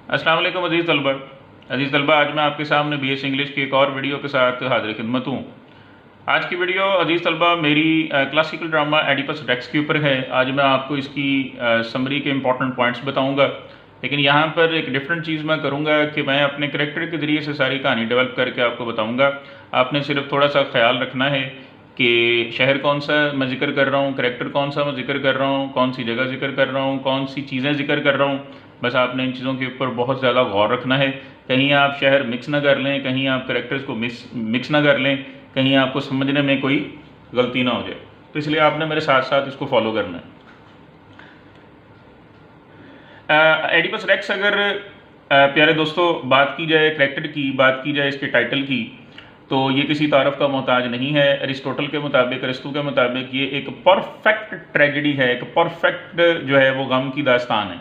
अस्सलाम वालेकुम अज़ीज़ तलबा, आज मैं आपके सामने बीएस इंग्लिश की एक और वीडियो के साथ हाज़िर खिदमत हूँ। आज की वीडियो अज़ीज़ तलबा मेरी क्लासिकल ड्रामा एडिपस रेक्स के ऊपर है। आज मैं आपको इसकी समरी के इंपॉर्टेंट पॉइंट्स बताऊँगा, लेकिन यहाँ पर एक डिफरेंट चीज़ मैं करूँगा कि मैं अपने करैक्टर के ज़रिए से सारी कहानी डेवलप करके आपको बताऊँगा। आपने सिर्फ थोड़ा सा ख्याल रखना है कि शहर कौन सा मैं जिक्र कर रहा हूँ, करैक्टर कौन सा मैं जिक्र कर रहा हूँ, कौन सी जगह जिक्र कर रहा हूँ, कौन सी चीज़ें जिक्र कर रहा हूँ। बस आपने इन चीज़ों के ऊपर बहुत ज़्यादा गौर रखना है। कहीं आप शहर मिक्स ना कर लें, कहीं आप करैक्टर्स को मिक्स ना कर लें, कहीं आपको समझने में कोई गलती ना हो जाए। तो इसलिए आपने मेरे साथ साथ इसको फॉलो करना है। एडिपस रेक्स, अगर प्यारे दोस्तों बात की जाए करैक्टर की, बात की जाए इसके टाइटल की, तो ये किसी तारफ़ का मोहताज नहीं है। अरिस्टोटल के मुताबिक, अरिस्तु के मुताबिक ये एक परफेक्ट ट्रेजेडी है, एक परफेक्ट जो है वो गम की दास्तान है।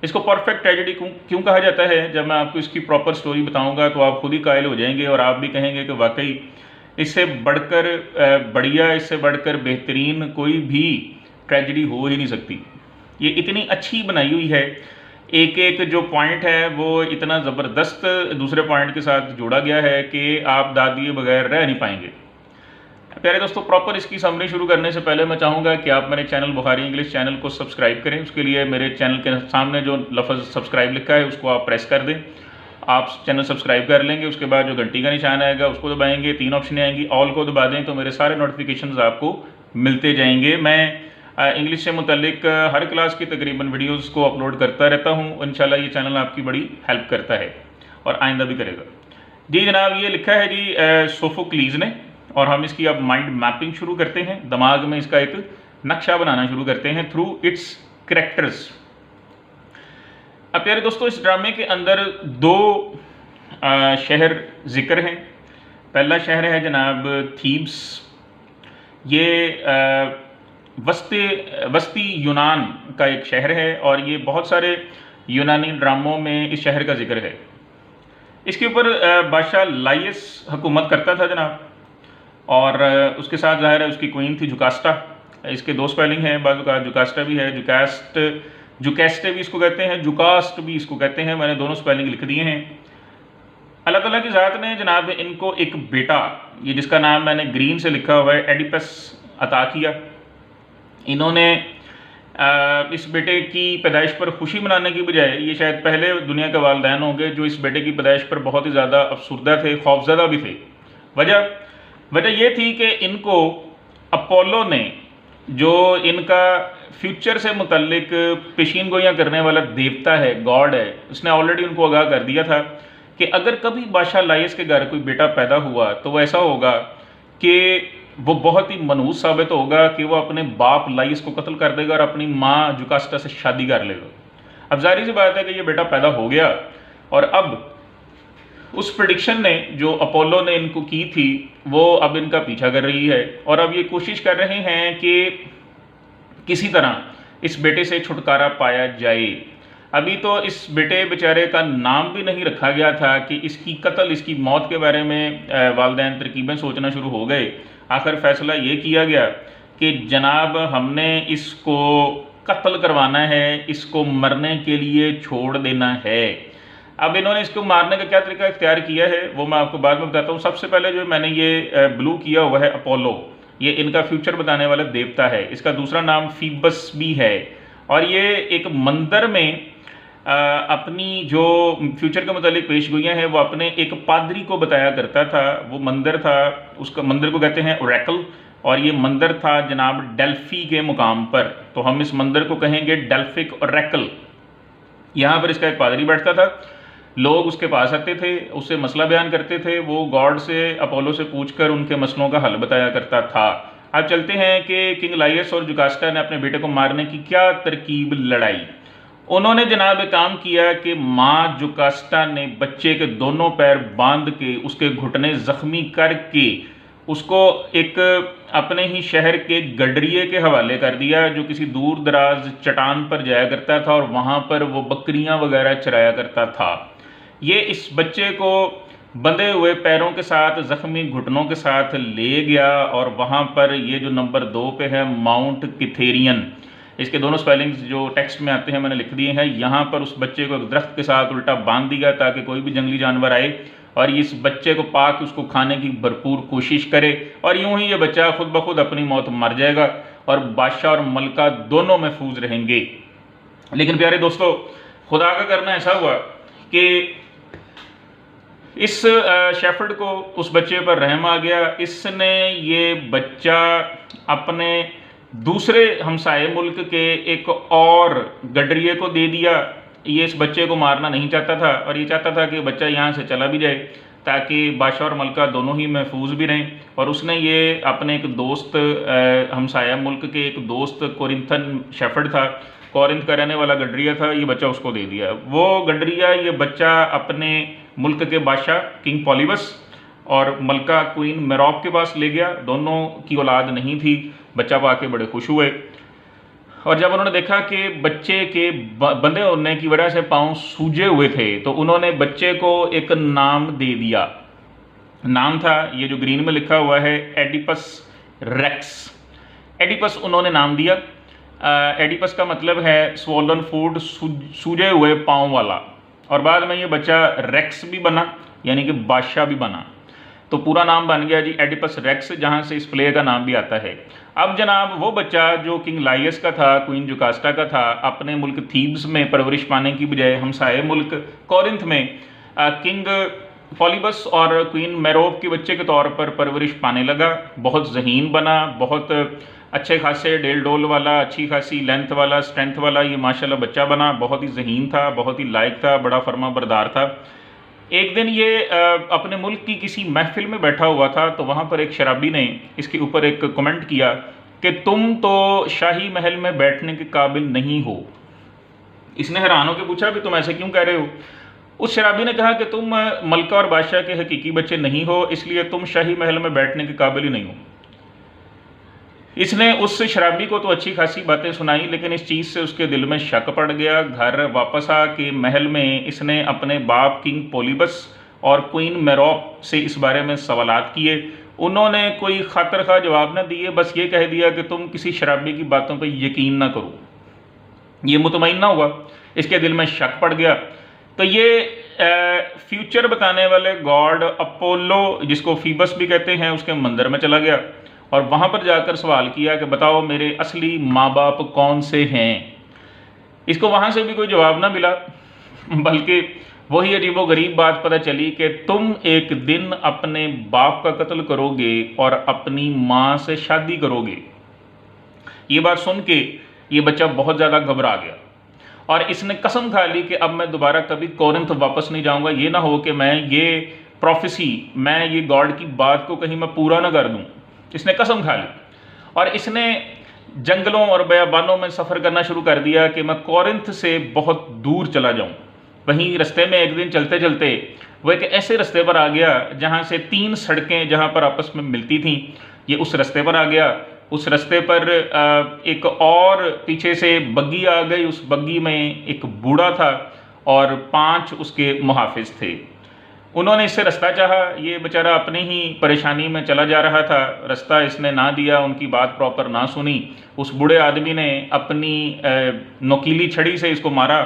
इसको परफेक्ट ट्रेजेडी क्यों कहा जाता है, जब मैं आपको इसकी प्रॉपर स्टोरी बताऊंगा तो आप खुद ही कायल हो जाएंगे और आप भी कहेंगे कि वाकई इससे बढ़कर बढ़िया, इससे बढ़कर बेहतरीन कोई भी ट्रेजेडी हो ही नहीं सकती। ये इतनी अच्छी बनाई हुई है, एक एक जो पॉइंट है वो इतना ज़बरदस्त दूसरे पॉइंट के साथ जोड़ा गया है कि आप दाद दिए बगैर रह नहीं पाएंगे। प्यारे दोस्तों, प्रॉपर इसकी समरी शुरू करने से पहले मैं चाहूँगा कि आप मेरे चैनल बुखारी इंग्लिश चैनल को सब्सक्राइब करें। उसके लिए मेरे चैनल के सामने जो लफ्ज़ सब्सक्राइब लिखा है उसको आप प्रेस कर दें। आप चैनल सब्सक्राइब कर लेंगे, उसके बाद जो घंटी का निशान आएगा उसको दबाएंगे, 3 ऑप्शन आएंगी, ऑल को दबा दें तो मेरे सारे नोटिफिकेशंस आपको मिलते जाएंगे। मैं इंग्लिश से मुतल्लिक हर क्लास की तकरीबन वीडियोज़ को अपलोड करता रहता हूँ। इंशाल्लाह ये चैनल आपकी बड़ी हेल्प करता है और आइंदा भी करेगा। जी जनाब, ये लिखा है जी सोफोक्लीज ने, और हम इसकी अब माइंड मैपिंग शुरू करते हैं। दिमाग में इसका एक नक्शा बनाना शुरू करते हैं थ्रू इट्स करैक्टर्स। अब प्यारे दोस्तों, इस ड्रामे के अंदर 2 शहर जिक्र हैं। पहला शहर है जनाब थीब्स। ये वस्ती यूनान का एक शहर है और ये बहुत सारे यूनानी ड्रामों में इस शहर का जिक्र है। इसके ऊपर बादशाह लाइस हुकूमत करता था जनाब, और उसके साथ ज़ाहिर है उसकी क्वीन थी जुकास्टा। इसके 2 स्पेलिंग हैं, बाज़ का जुकास्टा भी है, जुकास्टे भी इसको कहते हैं, जुकास्ट भी इसको कहते हैं। मैंने दोनों स्पेलिंग लिख दिए हैं। अल्लाह ताला की ज़ात ने जनाब इनको एक बेटा, ये जिसका नाम मैंने ग्रीन से लिखा हुआ है, एडिपस अता किया। इन्होंने इस बेटे की पैदाइश पर खुशी मनाने की बजाय, ये शायद पहले दुनिया के वालिदैन होंगे जो इस बेटे की पैदाइश पर बहुत ही ज़्यादा अफसुर्दा थे, खौफजदा भी थे। वजह ये थी कि इनको अपोलो ने, जो इनका फ्यूचर से मुतल्लिक पेशीन गोइयाँ करने वाला देवता है, गॉड है, उसने ऑलरेडी उनको आगाह कर दिया था कि अगर कभी बादशाह लाइस के घर कोई बेटा पैदा हुआ तो वो ऐसा होगा कि वो बहुत ही मनहूस साबित होगा कि वो अपने बाप लाइस को कत्ल कर देगा और अपनी माँ जुकास्टा से शादी कर लेगा। अब जाहिर सी बात है कि ये बेटा पैदा हो गया, और अब उस प्रेडिक्शन ने जो अपोलो ने इनको की थी वो अब इनका पीछा कर रही है, और अब ये कोशिश कर रहे हैं कि किसी तरह इस बेटे से छुटकारा पाया जाए। अभी तो इस बेटे बेचारे का नाम भी नहीं रखा गया था कि इसकी कत्ल, इसकी मौत के बारे में वालिदैन तरकीबें सोचना शुरू हो गए। आखिर फैसला ये किया गया कि जनाब हमने इसको कत्ल करवाना है, इसको मरने के लिए छोड़ देना है। अब इन्होंने इसको मारने का क्या तरीका इख्तियार किया है वो मैं आपको बाद में बताता हूँ। सबसे पहले जो मैंने ये ब्लू किया हुआ है अपोलो, ये इनका फ्यूचर बताने वाला देवता है। इसका दूसरा नाम फीबस भी है, और ये एक मंदिर में अपनी जो फ्यूचर के मुतालिक पेशगोइयाँ हैं वो अपने एक पादरी को बताया करता था। वो मंदिर था, उसका मंदिर को कहते हैं ओरेकल, और ये मंदिर था जनाब डेल्फी के मुकाम पर। तो हम इस मंदिर को कहेंगे डेल्फिक ओरेकल। यहाँ पर इसका एक पादरी बैठता था, लोग उसके पास आते थे, उससे मसला बयान करते थे, वो गॉड से, अपोलो से पूछकर उनके मसलों का हल बताया करता था। अब चलते हैं कि किंग लाइस और जुकास्टा ने अपने बेटे को मारने की क्या तरकीब लड़ाई। उन्होंने जनाब काम किया कि माँ जुकास्टा ने बच्चे के दोनों पैर बांध के उसके घुटने ज़ख्मी करके उसको एक अपने ही शहर के गडरिए के हवाले कर दिया, जो किसी दूर दराज चट्टान पर जाया करता था, और वहाँ पर वो बकरियाँ वगैरह चराया करता था। ये इस बच्चे को बंधे हुए पैरों के साथ, ज़ख्मी घुटनों के साथ ले गया, और वहाँ पर ये जो नंबर 2 पे है माउंट किथेरियन, इसके दोनों स्पेलिंग्स जो टेक्स्ट में आते हैं मैंने लिख दिए हैं। यहाँ पर उस बच्चे को एक दरख्त के साथ उल्टा बांध दिया ताकि कोई भी जंगली जानवर आए और इस बच्चे को पाक उसको खाने की भरपूर कोशिश करे, और यूं ही ये बच्चा खुद ब खुद अपनी मौत मर जाएगा और बादशाह और मलका दोनों महफूज रहेंगे। लेकिन प्यारे दोस्तों, खुदा का करना ऐसा हुआ कि इस शेफर्ड को उस बच्चे पर रहम आ गया। इसने ये बच्चा अपने दूसरे हमसाये मुल्क के एक और गडरिए को दे दिया। ये इस बच्चे को मारना नहीं चाहता था और ये चाहता था कि बच्चा यहाँ से चला भी जाए ताकि बादशाह और मलका दोनों ही महफूज भी रहें। और उसने ये अपने एक दोस्त, हमसाया मुल्क के एक दोस्त कोरिंथन शेफर्ड था, कोरिंथ का रहने वाला गडरिया था, ये बच्चा उसको दे दिया। वो गडरिया ये बच्चा अपने मुल्क के बादशाह किंग पॉलीबस और मलका क्वीन मेरोप के पास ले गया। दोनों की औलाद नहीं थी। बच्चा पाके बड़े खुश हुए और जब उन्होंने देखा कि बच्चे के बंधे होने की वजह से पाँव सूजे हुए थे तो उन्होंने बच्चे को एक नाम दे दिया। नाम था, ये जो ग्रीन में लिखा हुआ है, एडिपस रेक्स। एडिपस उन्होंने नाम दिया। एडिपस का मतलब है स्वोलन फूड, सूजे हुए पाँव वाला। और बाद में ये बच्चा रेक्स भी बना, यानी कि बादशाह भी बना। तो पूरा नाम बन गया जी एडिपस रेक्स, जहाँ से इस प्ले का नाम भी आता है। अब जनाब वो बच्चा जो किंग लाइयस का था, क्वीन जुकास्टा का था, अपने मुल्क थीब्स में परवरिश पाने की बजाय हमसाये मुल्क कोरिंथ में किंग पॉलीबस और क्वीन मेरोप के बच्चे के तौर पर परवरिश पाने लगा। बहुत ज़हीन बना, बहुत अच्छे खासे डेल डोल वाला, अच्छी खासी लेंथ वाला, स्ट्रेंथ वाला ये माशाल्लाह बच्चा बना। बहुत ही ज़हीन था, बहुत ही लायक था, बड़ा फर्मा बरदार था। एक दिन ये अपने मुल्क की किसी महफिल में बैठा हुआ था तो वहाँ पर एक शराबी ने इसके ऊपर एक कमेंट किया कि तुम तो शाही महल में बैठने के काबिल नहीं हो। इसने हैरान होकर पूछा भी तुम ऐसे क्यों कह रहे हो। उस शराबी ने कहा कि तुम मलका और बादशाह के हकीकी बच्चे नहीं हो, इसलिए तुम शाही महल में बैठने के काबिल ही नहीं हो। इसने उस शराबी को तो अच्छी खासी बातें सुनाई, लेकिन इस चीज़ से उसके दिल में शक पड़ गया। घर वापस आके महल में इसने अपने बाप किंग पॉलीबस और क्वीन मेरोप से इस बारे में सवालात किए। उन्होंने कोई खातर खा जवाब न दिए, बस ये कह दिया कि तुम किसी शराबी की बातों पर यकीन ना करो। ये मुतमईन ना हुआ, इसके दिल में शक पड़ गया। तो ये फ्यूचर बताने वाले गॉड अपोलो, जिसको फीबस भी कहते हैं, उसके मंदिर में चला गया और वहाँ पर जाकर सवाल किया कि बताओ मेरे असली माँ बाप कौन से हैं। इसको वहाँ से भी कोई जवाब ना मिला, बल्कि वही अजीबोगरीब बात पता चली कि तुम एक दिन अपने बाप का कत्ल करोगे और अपनी माँ से शादी करोगे। ये बात सुन के ये बच्चा बहुत ज़्यादा घबरा गया और इसने कसम खा ली कि अब मैं दोबारा कभी कोरिंथ वापस नहीं जाऊँगा। ये ना हो कि मैं ये प्रोफेसी, मैं ये गॉड की बात को कहीं मैं पूरा ना कर दूँ। इसने कसम खा ली और इसने जंगलों और बयाबानों में सफ़र करना शुरू कर दिया कि मैं कोरिंथ से बहुत दूर चला जाऊं। वहीं रास्ते में एक दिन चलते चलते वो एक ऐसे रास्ते पर आ गया जहां से 3 सड़कें जहां पर आपस में मिलती थीं। ये उस रास्ते पर आ गया। उस रास्ते पर एक और पीछे से बग्गी आ गई। उस बग्गी में एक बूढ़ा था और 5 उसके मुहाफिज थे। उन्होंने इससे रास्ता चाहा। ये बेचारा अपनी ही परेशानी में चला जा रहा था, रास्ता इसने ना दिया, उनकी बात प्रॉपर ना सुनी। उस बूढ़े आदमी ने अपनी नोकीली छड़ी से इसको मारा।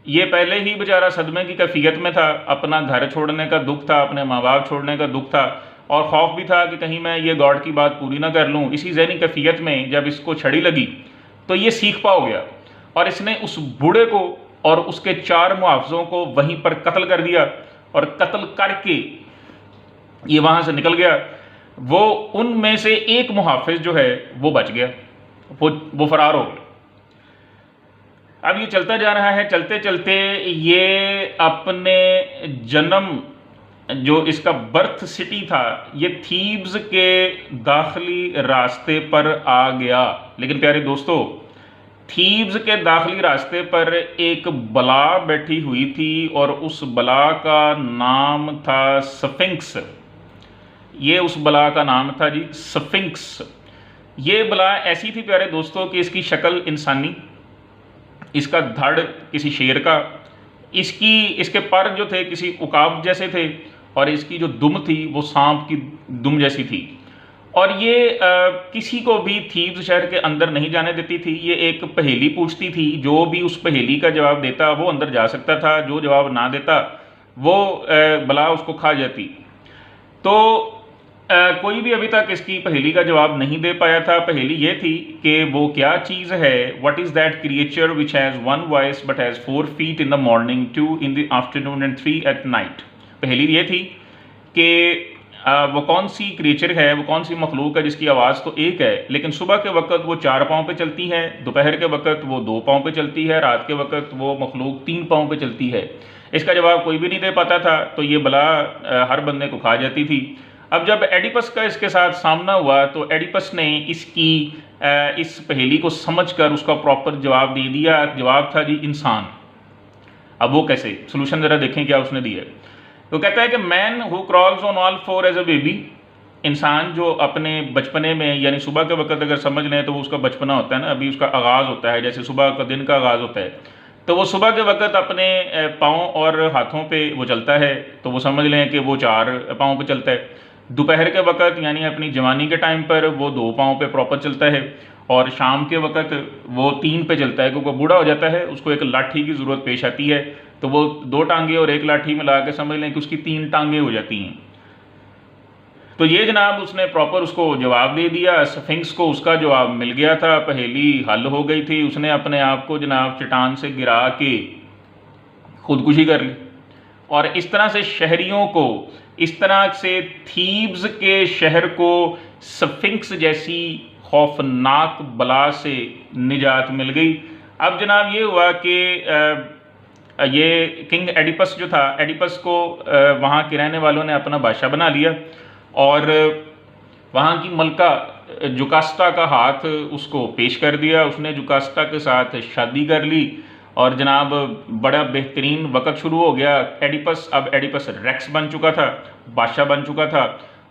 ये पहले ही बेचारा सदमे की कैफियत में था, अपना घर छोड़ने का दुख था, अपने माँ बाप छोड़ने का दुख था और खौफ भी था कि कहीं मैं ये गॉड की बात पूरी ना कर लूँ। इसी ज़हनी कैफियत में जब इसको छड़ी लगी तो ये सीख पा हो गया और इसने उस बूढ़े को और उसके 4 मुहाफ़िज़ों को वहीं पर कत्ल कर दिया और कत्ल करके ये वहाँ से निकल गया। वो उनमें से एक मुहाफिज जो है वो बच गया, वो फरार हो गया। अब ये चलता जा रहा है। चलते चलते ये अपने जन्म, जो इसका बर्थ सिटी था, ये थीब्स के दाखिली रास्ते पर आ गया। लेकिन प्यारे दोस्तों, थीब्स के दाखिली रास्ते पर एक बला बैठी हुई थी और उस बला का नाम था स्फिंक्स। ये उस बला का नाम था जी स्फिंक्स। ये बला ऐसी थी प्यारे दोस्तों कि इसकी शक्ल इंसानी, इसका धड़ किसी शेर का, इसके पर जो थे किसी उकाब जैसे थे और इसकी जो दुम थी वो सांप की दुम जैसी थी। और ये किसी को भी थीब्स शहर के अंदर नहीं जाने देती थी। ये एक पहेली पूछती थी, जो भी उस पहेली का जवाब देता वो अंदर जा सकता था, जो जवाब ना देता वो बला उसको खा जाती। तो कोई भी अभी तक इसकी पहेली का जवाब नहीं दे पाया था। पहेली ये थी कि वो क्या चीज़ है, what is that creature which has one voice but has 4 feet in the morning, 2 in the afternoon and 3 at night। पहेली ये थी कि वो कौन सी क्रिएचर है, वो कौन सी मखलूक है जिसकी आवाज़ तो एक है, लेकिन सुबह के वक्त वो 4 पाँव पे चलती है, दोपहर के वक्त वो 2 पाँव पे चलती है, रात के वक्त वो मखलूक 3 पाँव पे चलती है। इसका जवाब कोई भी नहीं दे पाता था, तो ये बला हर बंदे को खा जाती थी। अब जब एडिपस का इसके साथ सामना हुआ तो एडिपस ने इसकी इस पहेली को समझकर उसका प्रॉपर जवाब दे दिया। जवाब था जी इंसान। अब वो कैसे, सोल्यूशन ज़रा देखें क्या उसने दिया। तो कहता है कि man who crawls on all four as a baby, इंसान जो अपने बचपने में, यानी सुबह के वक्त अगर समझ लें तो वो उसका बचपना होता है ना, अभी उसका आगाज़ होता है, जैसे सुबह का दिन का आगाज़ होता है, तो वो सुबह के वक्त अपने पाँव और हाथों पे वो चलता है, तो वो समझ लें कि वो 4 पाँव पे चलता है। दोपहर के वक्त यानी अपनी जवानी के टाइम पर वो 2 पाँव पे प्रॉपर चलता है, और शाम के वक्त वो 3 पे चलता है, क्योंकि वो बूढ़ा हो जाता है, उसको एक लाठी की ज़रूरत पेश आती है, तो वो 2 टांगे और 1 लाठी मिला के समझ लें कि उसकी 3 टांगे हो जाती हैं। तो ये जनाब उसने प्रॉपर उसको जवाब दे दिया। स्फिंक्स को उसका जवाब मिल गया था, पहेली हल हो गई थी। उसने अपने आप को जनाब चट्टान से गिरा के खुदकुशी कर ली। और इस तरह से शहरियों को, इस तरह से थीब्स के शहर को स्फिंक्स जैसी खौफनाक बला से निजात मिल गई। अब जनाब ये हुआ कि ये किंग एडिपस जो था, एडिपस को वहाँ के रहने वालों ने अपना बादशाह बना लिया, और वहाँ की मलका जुकास्टा का हाथ उसको पेश कर दिया। उसने जुकास्टा के साथ शादी कर ली, और जनाब बड़ा बेहतरीन वक्त शुरू हो गया। एडिपस अब एडिपस रेक्स बन चुका था, बादशाह बन चुका था।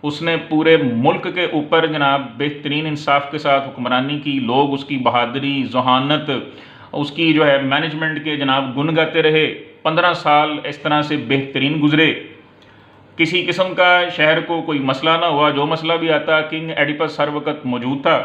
उसने पूरे मुल्क के ऊपर जनाब बेहतरीन इंसाफ के साथ हुक्मरानी की। लोग उसकी बहादरी, जहानत, उसकी जो है मैनेजमेंट के जनाब गुण गाते रहे। 15 साल इस तरह से बेहतरीन गुजरे, किसी किस्म का शहर को कोई मसला ना हुआ। जो मसला भी आता किंग एडिपस हर वक्त मौजूद था।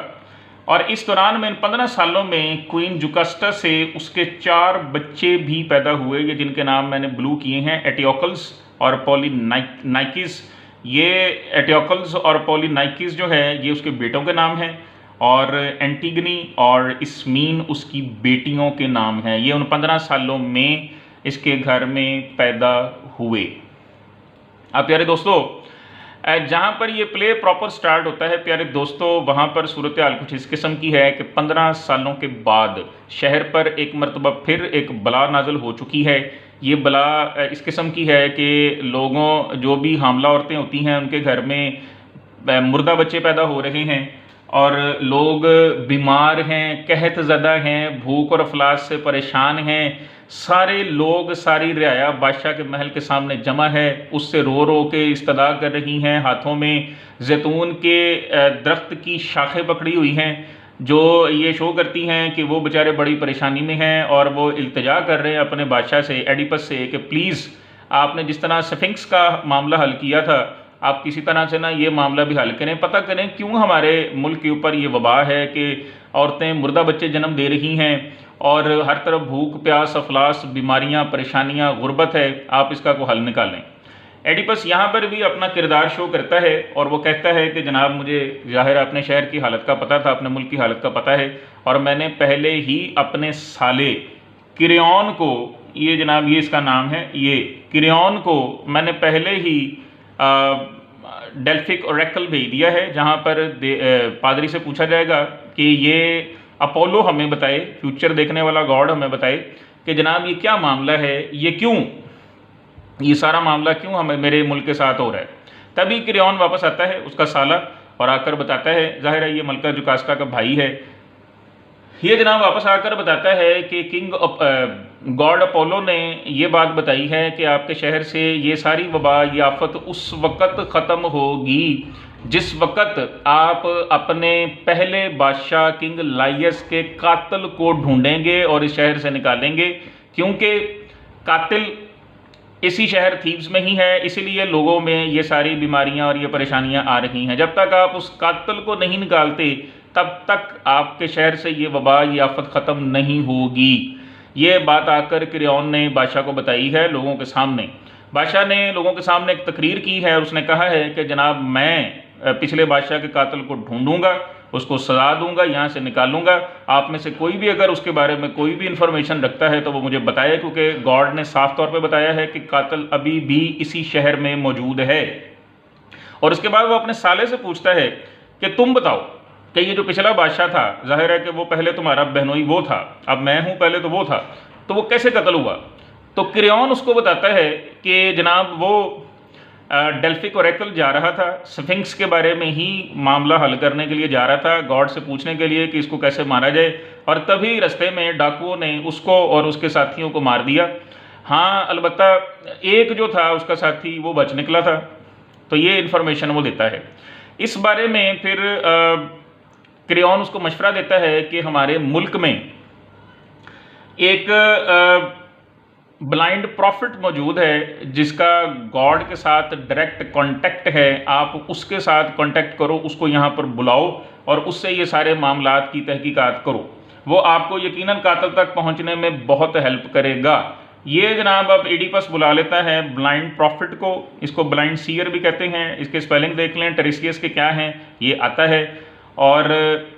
और इस दौरान में इन 15 सालों में क्वीन जुकास्टा से उसके 4 बच्चे भी पैदा हुए, ये जिनके नाम मैंने ब्लू किए हैं, एटियोकल्स और पॉलीनाइकिस। ये एटियोकल्स और पॉलीनाइकिस जो है ये उसके बेटों के नाम हैं, और एंटीगनी और इस्मीन उसकी बेटियों के नाम हैं। ये उन 15 सालों में इसके घर में पैदा हुए। अब प्यारे दोस्तों, जहाँ पर ये प्ले प्रॉपर स्टार्ट होता है प्यारे दोस्तों, वहाँ पर सूरत हाल कुछ इस किस्म की है कि 15 सालों के बाद शहर पर एक मरतबा फिर एक बला नाजल हो चुकी है। ये बला इस किस्म की है कि लोगों, जो भी हामला औरतें होती हैं, उनके घर में मुर्दा बच्चे पैदा हो रहे हैं, और लोग बीमार हैं, कहत ज़दा हैं, भूख और अफलास से परेशान हैं। सारे लोग, सारी रियाया बादशाह के महल के सामने जमा है, उससे रो रो के इस्तदा कर रही हैं। हाथों में जैतून के दरख्त की शाखें पकड़ी हुई हैं, जो ये शो करती हैं कि वो बेचारे बड़ी परेशानी में हैं, और वो इल्तिजा कर रहे हैं अपने बादशाह से, एडिपस से, कि प्लीज़ आपने जिस तरह स्फिंक्स का मामला हल किया था, आप किसी तरह से ना ये मामला भी हल करें। पता करें क्यों हमारे मुल्क के ऊपर ये वबा है कि औरतें मुर्दा बच्चे जन्म दे रही हैं, और हर तरफ भूख प्यास अफलास, बीमारियां, परेशानियां, गुर्बत है। आप इसका को हल निकालें। एडिपस यहाँ पर भी अपना किरदार शो करता है, और वो कहता है कि जनाब मुझे ज़ाहिर अपने शहर की हालत का पता था, अपने मुल्क की हालत का पता है, और मैंने पहले ही अपने साले किरयोन को, ये जनाब ये इसका नाम है, ये किरयोन को मैंने पहले ही डेल्फिक ओरेकल भेज दिया है, जहाँ पर पादरी से पूछा जाएगा कि ये अपोलो हमें बताए, फ्यूचर देखने वाला गॉड हमें बताए कि जनाब ये क्या मामला है, ये क्यों, ये सारा मामला क्यों हमें मेरे मुल्क के साथ हो रहा है। तभी किरयोन वापस आता है, उसका साला, और आकर बताता है, जाहिर है ये मलका जुकास्टा का भाई है, ये जनाब वापस आकर बताता है कि किंग गॉड अपोलो ने ये बात बताई है कि आपके शहर से ये सारी वबा, ये आफत उस वक़्त ख़त्म होगी जिस वक़्त आप अपने पहले बादशाह किंग लाइयस के कातिल को ढूंढेंगे और इस शहर से निकालेंगे, क्योंकि कातिल इसी शहर थीब्स में ही है, इसीलिए लोगों में ये सारी बीमारियां और ये परेशानियां आ रही हैं। जब तक आप उस कातिल को नहीं निकालते तब तक आपके शहर से ये वबा, ये आफत ख़त्म नहीं होगी। ये बात आकर फ़िरौन ने बादशाह को बताई है लोगों के सामने। बादशाह ने लोगों के सामने एक तकरीर की है और उसने कहा है कि जनाब मैं पिछले बादशाह के कातिल को ढूंढूंगा, उसको सजा दूंगा, यहाँ से निकालूंगा। आप में से कोई भी अगर उसके बारे में कोई भी इन्फॉर्मेशन रखता है तो वो मुझे बताए, क्योंकि गॉड ने साफ तौर पे बताया है कि कातिल अभी भी इसी शहर में मौजूद है। और उसके बाद वो अपने साले से पूछता है कि तुम बताओ कि ये जो पिछला बादशाह था, जाहिर है कि वो पहले तुम्हारा बहनोई वो था, अब मैं हूँ, पहले तो वो था, तो वो कैसे कत्ल हुआ? तो फ़िरौन उसको बताता है कि जनाब वो डेल्फिक ओरेकल जा रहा था, स्फिंक्स के बारे में ही मामला हल करने के लिए जा रहा था, गॉड से पूछने के लिए कि इसको कैसे मारा जाए, और तभी रास्ते में डाकुओं ने उसको और उसके साथियों को मार दिया। हाँ, अलबत्ता एक जो था उसका साथी वो बच निकला था। तो ये इन्फॉर्मेशन वो देता है। इस बारे में फिर फ़िरौन उसको मशवरा देता है कि हमारे मुल्क में एक ब्लाइंड प्रॉफिट मौजूद है जिसका गॉड के साथ डायरेक्ट कांटेक्ट है। आप उसके साथ कांटेक्ट करो, उसको यहाँ पर बुलाओ और उससे ये सारे मामलात की तहकीकात करो। वो आपको यकीनन कातिल तक पहुँचने में बहुत हेल्प करेगा। ये जनाब अब एडिपस बुला लेता है ब्लाइंड प्रॉफिट को, इसको ब्लाइंड सीयर भी कहते हैं। इसके स्पेलिंग देख लें, टेरिसियस के क्या हैं, ये आता है। और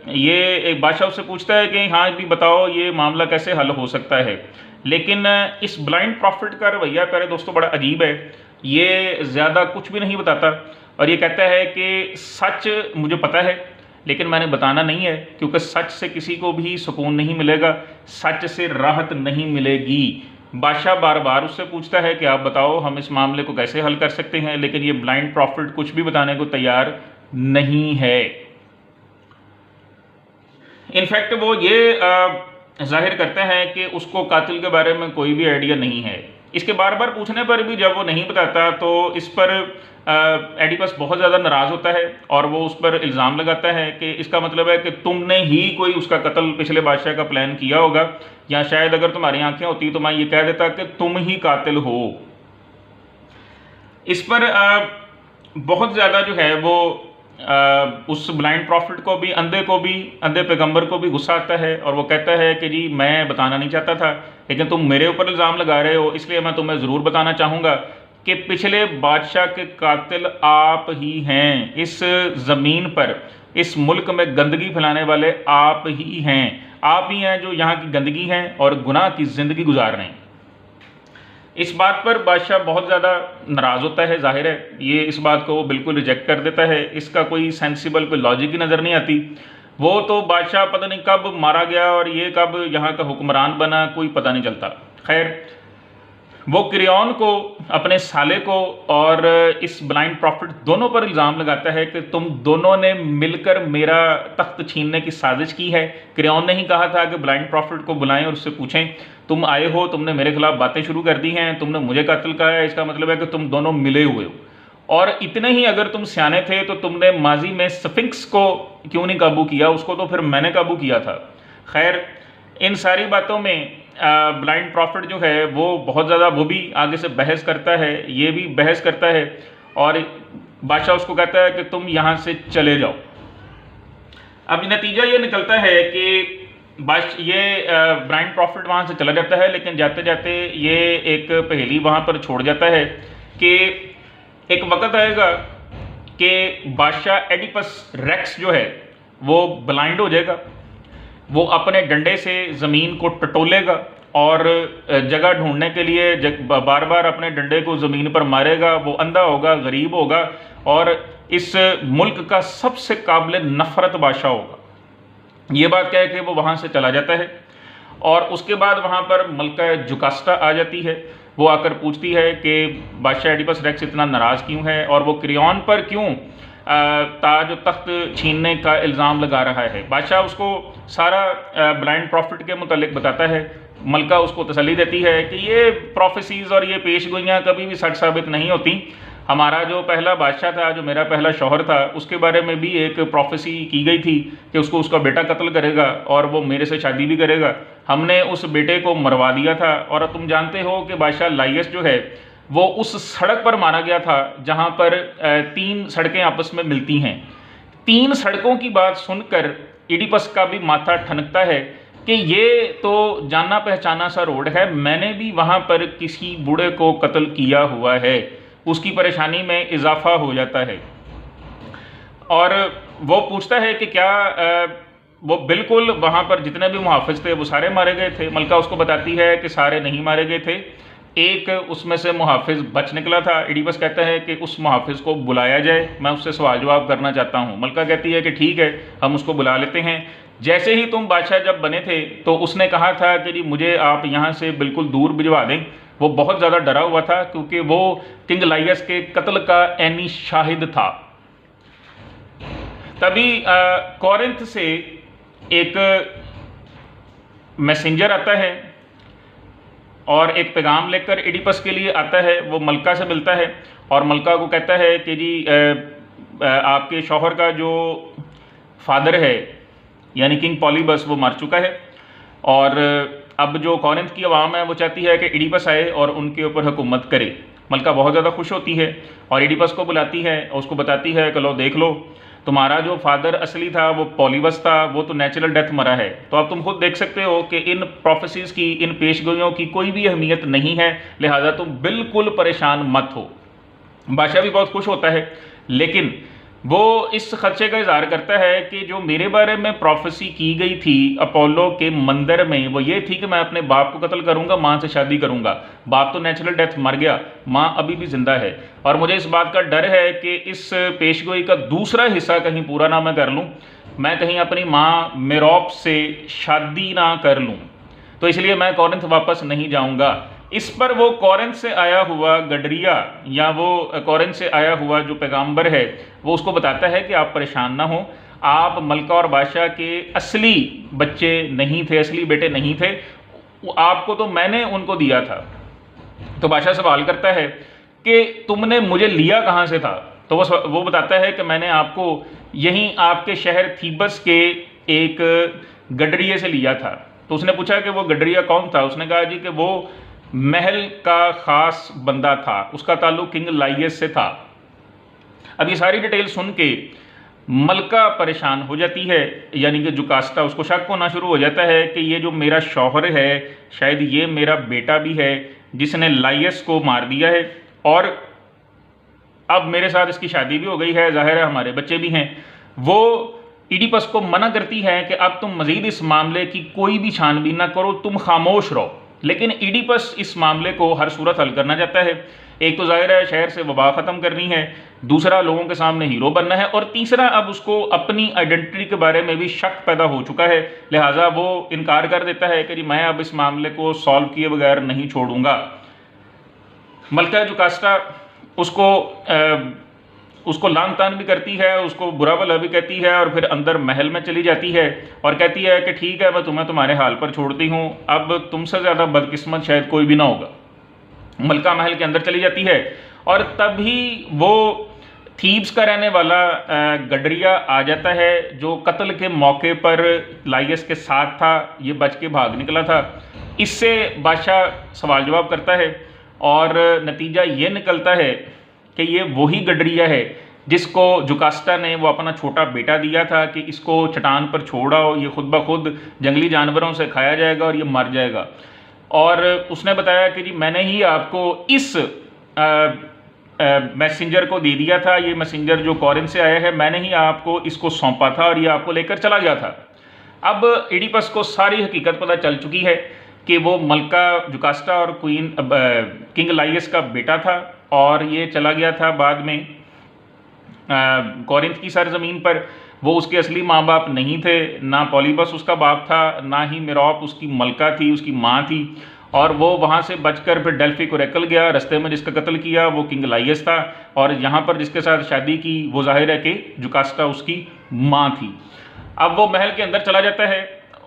ये एक बादशाह उससे पूछता है कि हाँ भी बताओ ये मामला कैसे हल हो सकता है। लेकिन इस ब्लाइंड प्रॉफिट का रवैया प्यारे दोस्तों बड़ा अजीब है। ये ज़्यादा कुछ भी नहीं बताता और ये कहता है कि सच मुझे पता है लेकिन मैंने बताना नहीं है, क्योंकि सच से किसी को भी सुकून नहीं मिलेगा, सच से राहत नहीं मिलेगी। बादशाह बार बार उससे पूछता है कि आप बताओ हम इस मामले को कैसे हल कर सकते हैं, लेकिन ये ब्लाइंड प्रॉफिट कुछ भी बताने को तैयार नहीं है। इनफैक्ट वो ये जाहिर करते हैं कि उसको कातिल के बारे में कोई भी आइडिया नहीं है। इसके बार बार पूछने पर भी जब वो नहीं बताता तो इस पर एडिपस बहुत ज़्यादा नाराज़ होता है और वो उस पर इल्ज़ाम लगाता है कि इसका मतलब है कि तुमने ही कोई उसका कत्ल पिछले बादशाह का प्लान किया होगा, या शायद अगर तुम्हारी आंखें होती तो मैं ये कह देता कि तुम ही कातिल हो। इस पर बहुत ज़्यादा जो है वो उस ब्लाइंड प्रॉफिट को भी, अंधे पैगंबर को भी गुस्सा आता है और वो कहता है कि जी मैं बताना नहीं चाहता था लेकिन तुम मेरे ऊपर इल्ज़ाम लगा रहे हो, इसलिए मैं तुम्हें ज़रूर बताना चाहूँगा कि पिछले बादशाह के कातिल आप ही हैं। इस ज़मीन पर, इस मुल्क में गंदगी फैलाने वाले आप ही हैं जो यहाँ की गंदगी हैं और गुनाह की ज़िंदगी गुजार रहे हैं। इस बात पर बादशाह बहुत ज़्यादा नाराज़ होता है। जाहिर है ये इस बात को वो बिल्कुल रिजेक्ट कर देता है, इसका कोई सेंसिबल कोई लॉजिक ही नज़र नहीं आती। वो तो बादशाह पता नहीं कब मारा गया और ये कब यहाँ का हुक्मरान बना, कोई पता नहीं चलता। खैर, वो फ़िरौन को, अपने साले को और इस ब्लाइंड प्रॉफिट दोनों पर इल्ज़ाम लगाता है कि तुम दोनों ने मिलकर मेरा तख्त छीनने की साजिश की है। फ़िरौन ने ही कहा था कि ब्लाइंड प्रॉफिट को बुलाएं और उससे पूछें, तुम आए हो, तुमने मेरे खिलाफ बातें शुरू कर दी हैं, तुमने मुझे कातिल कहा है, इसका मतलब है कि तुम दोनों मिले हुए हो। और इतने ही अगर तुम सियाने थे तो तुमने माजी में स्फिंक्स को क्यों नहीं काबू किया, उसको तो फिर मैंने काबू किया था। खैर, इन सारी बातों में ब्लाइंड प्रॉफिट जो है वो बहुत ज़्यादा, वो भी आगे से बहस करता है, ये भी बहस करता है और बादशाह उसको कहता है कि तुम यहाँ से चले जाओ। अब नतीजा ये निकलता है कि ये ब्लाइंड प्रॉफिट वहाँ से चला जाता है, लेकिन जाते जाते ये एक पहेली वहाँ पर छोड़ जाता है कि एक वक़्त आएगा कि बादशाह एडिपस रेक्स जो है वो ब्लाइंड हो जाएगा। वो अपने डंडे से ज़मीन को टटोलेगा और जगह ढूंढने के लिए बार बार अपने डंडे को ज़मीन पर मारेगा। वो अंधा होगा, गरीब होगा और इस मुल्क का सबसे काबिल नफ़रत बादशाह होगा। ये बात कह के वो वहाँ से चला जाता है और उसके बाद वहाँ पर मलका जुकास्टा आ जाती है। वो आकर पूछती है कि बादशाह एडिपस रेक्स इतना नाराज़ क्यों है और वो फ़िरौन पर क्यों ताज तख्त छीनने का इल्ज़ाम लगा रहा है। बादशाह उसको सारा ब्लाइंड प्रॉफिट के मुतालिक बताता है। मलका उसको तसल्ली देती है कि ये प्रोफेसीज़ और ये पेशगोइयाँ कभी भी सच साबित नहीं होती। हमारा जो पहला बादशाह था, जो मेरा पहला शौहर था, उसके बारे में भी एक प्रोफेसी की गई थी कि उसको उसका बेटा कत्ल करेगा और वो मेरे से शादी भी करेगा। हमने उस बेटे को मरवा दिया था और तुम जानते हो कि बादशाह लाइयस जो है वो उस सड़क पर मारा गया था जहां पर 3 सड़कें आपस में मिलती हैं। 3 सड़कों की बात सुनकर इडिपस का भी माथा ठनकता है कि ये तो जाना पहचाना सा रोड है, मैंने भी वहां पर किसी बूढ़े को कत्ल किया हुआ है। उसकी परेशानी में इजाफा हो जाता है और वो पूछता है कि क्या वो बिल्कुल वहाँ पर जितने भी मुहाफिज थे वो सारे मारे गए थे। मलका उसको बताती है कि सारे नहीं मारे गए थे, एक उसमें से मुहाफिज बच निकला था। इडिपस कहता है कि उस मुहाफिज को बुलाया जाए, मैं उससे सवाल जवाब करना चाहता हूँ। मलका कहती है कि ठीक है, हम उसको बुला लेते हैं। जैसे ही तुम बादशाह जब बने थे तो उसने कहा था कि जी मुझे आप यहाँ से बिल्कुल दूर भिजवा दें। वो बहुत ज़्यादा डरा हुआ था क्योंकि वो किंग लाइयस के कत्ल का ऐनी शाहिद था। तभी कोरिंथ से एक मैसेंजर आता है और एक पैगाम लेकर इडिपस के लिए आता है। वो मलका से मिलता है और मलका को कहता है कि जी आपके शौहर का जो फादर है यानी किंग पॉलीबस वो मर चुका है और अब जो कोरिंथ की आवाम है वो चाहती है कि इडिपस आए और उनके ऊपर हुकूमत करे। मलका बहुत ज़्यादा खुश होती है और इडिपस को बुलाती है और उसको बताती है कि लो देख लो, तुम्हारा जो फादर असली था वो पॉलीबस था, वो तो नेचुरल डेथ मरा है। तो अब तुम खुद देख सकते हो कि इन प्रोफेसीज की, इन पेशगोइयों की कोई भी अहमियत नहीं है, लिहाजा तुम बिल्कुल परेशान मत हो। बादशाह भी बहुत खुश होता है, लेकिन वो इस खदशे का इजहार करता है कि जो मेरे बारे में प्रोफेसी की गई थी अपोलो के मंदिर में वो ये थी कि मैं अपने बाप को कत्ल करूंगा, माँ से शादी करूंगा। बाप तो नेचुरल डेथ मर गया, माँ अभी भी जिंदा है और मुझे इस बात का डर है कि इस पेशगोई का दूसरा हिस्सा कहीं पूरा ना मैं कर लूँ, मैं कहीं अपनी माँ मेरोप से शादी ना कर लूँ, तो इसलिए मैं कोरिंथ वापस नहीं जाऊँगा। इस पर वो कोरिंथ से आया हुआ गडरिया या वो कोरिंथ से आया हुआ जो पैगाम्बर है वो उसको बताता है कि आप परेशान ना हो, आप मलका और बादशाह के असली बच्चे नहीं थे, असली बेटे नहीं थे, आपको तो मैंने उनको दिया था। तो बादशाह सवाल करता है कि तुमने मुझे लिया कहाँ से था? तो वो बताता है कि मैंने आपको यहीं आपके शहर थीबस के एक गडरिए से लिया था। तो उसने पूछा कि वो गडरिया कौन था? उसने कहा जी कि वो महल का खास बंदा था, उसका ताल्लुक किंग लाइयस से था। अब ये सारी डिटेल सुन के मलका परेशान हो जाती है, यानी कि जुकास्ता, उसको शक होना शुरू हो जाता है कि ये जो मेरा शौहर है शायद ये मेरा बेटा भी है जिसने लाइयस को मार दिया है और अब मेरे साथ इसकी शादी भी हो गई है, जाहिर है हमारे बच्चे भी हैं। वो इडिपस को मना करती है कि अब तुम मजीद इस मामले की कोई भी छानबीन ना करो, तुम खामोश रहो। लेकिन इडिपस इस मामले को हर सूरत हल करना चाहता है। एक तो जाहिर है शहर से वबा ख़त्म करनी है, दूसरा लोगों के सामने हीरो बनना है और तीसरा अब उसको अपनी आइडेंटिटी के बारे में भी शक पैदा हो चुका है, लिहाजा वो इनकार कर देता है कि जी मैं अब इस मामले को सॉल्व किए बगैर नहीं छोड़ूंगा। मलका जुकास्टा उसको लान तान भी करती है, उसको बुरा भला भी कहती है और फिर अंदर महल में चली जाती है और कहती है कि ठीक है मैं तुम्हें तुम्हारे हाल पर छोड़ती हूँ, अब तुमसे ज़्यादा बदकिस्मत शायद कोई भी ना होगा। मलका महल के अंदर चली जाती है और तभी वो थीब्स का रहने वाला गडरिया आ जाता है जो कत्ल के मौके पर लाइयस के साथ था, ये बच के भाग निकला था। इससे बादशाह सवाल जवाब करता है और नतीजा ये निकलता है कि ये वही गडरिया है जिसको जुकास्टा ने वो अपना छोटा बेटा दिया था कि इसको चट्टान पर छोड़ाओ, ये खुद ब खुद जंगली जानवरों से खाया जाएगा और ये मर जाएगा। और उसने बताया कि जी मैंने ही आपको इस मैसेंजर को दे दिया था, ये मैसेंजर जो कोरिंथ से आया है मैंने ही आपको इसको सौंपा था और ये आपको लेकर चला गया था। अब इडिपस को सारी हकीकत पता चल चुकी है कि वो मलका जुकास्टा और क्वीन किंग लाइयस का बेटा था और ये चला गया था बाद में कोरिंथ की सरजमीन पर। वो उसके असली माँ बाप नहीं थे, ना पॉलीबस उसका बाप था, ना ही मेरोप उसकी मलका थी, उसकी माँ थी। और वो वहाँ से बचकर फिर डेल्फी ओरेकल गया, रास्ते में जिसका कत्ल किया वो किंग लाइयस था और यहाँ पर जिसके साथ शादी की वो जाहिर है कि जुकास्टा उसकी माँ थी। अब वो महल के अंदर चला जाता है,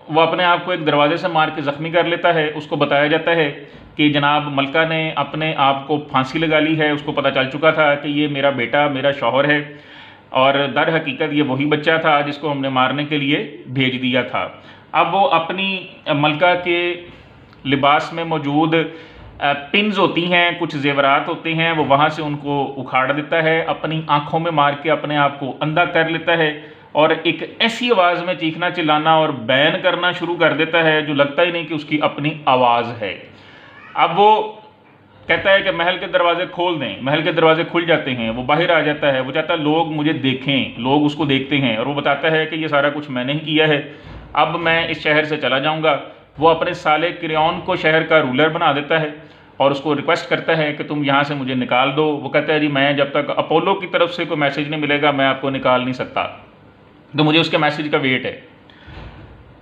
वो अपने आप को एक दरवाजे से मार के ज़ख्मी कर लेता है। उसको बताया जाता है कि जनाब मलका ने अपने आप को फांसी लगा ली है, उसको पता चल चुका था कि ये मेरा बेटा मेरा शौहर है और दर हकीकत ये वही बच्चा था जिसको हमने मारने के लिए भेज दिया था। अब वो अपनी मलका के लिबास में मौजूद पिन्स होती हैं, कुछ जेवरात होते हैं, वो वहाँ से उनको उखाड़ देता है, अपनी आंखों में मार के अपने आप को अंधा कर लेता है और एक ऐसी आवाज़ में चीखना चिल्लाना और बैन करना शुरू कर देता है जो लगता ही नहीं कि उसकी अपनी आवाज़ है। अब वो कहता है कि महल के दरवाजे खोल दें, महल के दरवाजे खुल जाते हैं, वो बाहर आ जाता है, वो चाहता है लोग मुझे देखें, लोग उसको देखते हैं, और वो बताता है कि ये सारा कुछ मैंने ही किया है, अब मैं इस शहर से चला जाऊंगा। वो अपने साले क्रियॉन को शहर का रूलर बना देता है और उसको रिक्वेस्ट करता है कि तुम यहाँ से मुझे निकाल दो। वो कहता है जी मैं जब तक अपोलो की तरफ से कोई मैसेज नहीं मिलेगा मैं आपको निकाल नहीं सकता, तो मुझे उसके मैसेज का वेट है।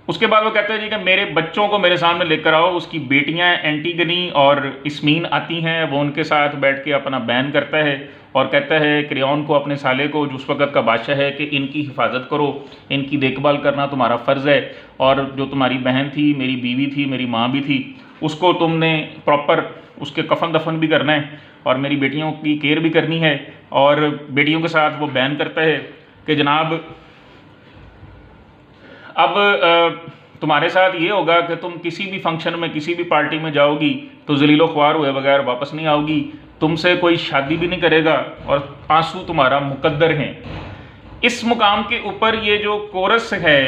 उसके बाद वो कहता है जी कि मेरे बच्चों को मेरे सामने लेकर आओ। उसकी बेटियां एंटीगनी और इस्मीन आती हैं, वो उनके साथ बैठ के अपना बैन करता है और कहता है क्रियॉन को, अपने साले को जो उस वक़्त का बादशाह है, कि इनकी हिफाजत करो, इनकी देखभाल करना तुम्हारा फ़र्ज़ है, और जो तुम्हारी बहन थी, मेरी बीवी थी, मेरी माँ भी थी, उसको तुमने प्रॉपर उसके कफन दफन भी करना है और मेरी बेटियों की केयर भी करनी है। और बेटियों के साथ वो बैन करता है कि जनाब अब तुम्हारे साथ ये होगा कि तुम किसी भी फंक्शन में, किसी भी पार्टी में जाओगी तो जलीलो ख्वार हुए बगैर वापस नहीं आओगी, तुमसे कोई शादी भी नहीं करेगा और आंसू तुम्हारा मुकद्दर हैं। इस मुकाम के ऊपर ये जो कोरस है,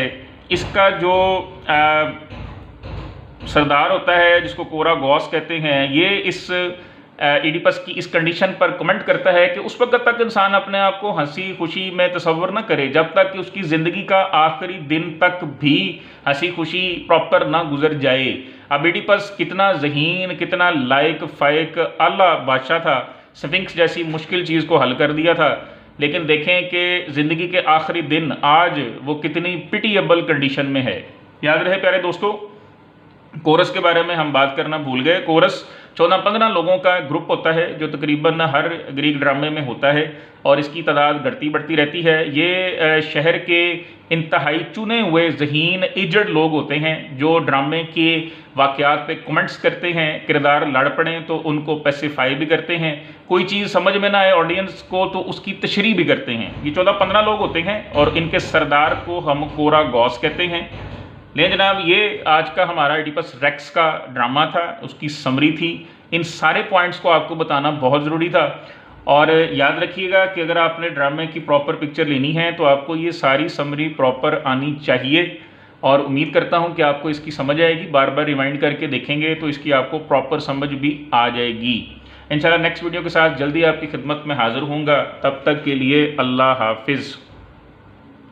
इसका जो सरदार होता है जिसको कोरा गॉस कहते हैं, ये इस इडिपस की इस कंडीशन पर कमेंट करता है कि उस वक्त तक इंसान अपने आप को हंसी खुशी में तस्वर न करे जब तक कि उसकी ज़िंदगी का आखिरी दिन तक भी हंसी खुशी प्रॉपर ना गुजर जाए। अब इडिपस कितना ज़हीन, कितना लायक फ़ायक आला बादशाह था, स्फिंक्स जैसी मुश्किल चीज़ को हल कर दिया था, लेकिन देखें कि ज़िंदगी के आखिरी दिन आज वो कितनी पिटिएबल कंडीशन में है। याद रहे प्यारे दोस्तों, कोरस के बारे में हम बात करना भूल गए। कोरस 14-15 लोगों का ग्रुप होता है जो तकरीबन हर ग्रीक ड्रामे में होता है और इसकी तादाद घटती बढ़ती रहती है। ये शहर के इंतहाई चुने हुए ज़हीन एजड लोग होते हैं जो ड्रामे के वाक़यात पे कमेंट्स करते हैं, किरदार लड़ पड़ें तो उनको पैसिफाई भी करते हैं, कोई चीज़ समझ में ना आए ऑडियंस को तो उसकी तशरीह भी करते हैं। ये 14-15 लोग होते हैं और इनके सरदार को हम कोरा गॉस कहते हैं। लेकिन जनाब ये आज का हमारा इडिपस रेक्स का ड्रामा था, उसकी समरी थी। इन सारे पॉइंट्स को आपको बताना बहुत ज़रूरी था और याद रखिएगा कि अगर आपने ड्रामे की प्रॉपर पिक्चर लेनी है तो आपको ये सारी समरी प्रॉपर आनी चाहिए और उम्मीद करता हूँ कि आपको इसकी समझ आएगी। बार बार रिवाइंड करके देखेंगे तो इसकी आपको प्रॉपर समझ भी आ जाएगी। इंशाल्लाह नेक्स्ट वीडियो के साथ जल्दी आपकी खिदमत में हाज़िर होऊंगा। तब तक के लिए अल्लाह हाफिज़।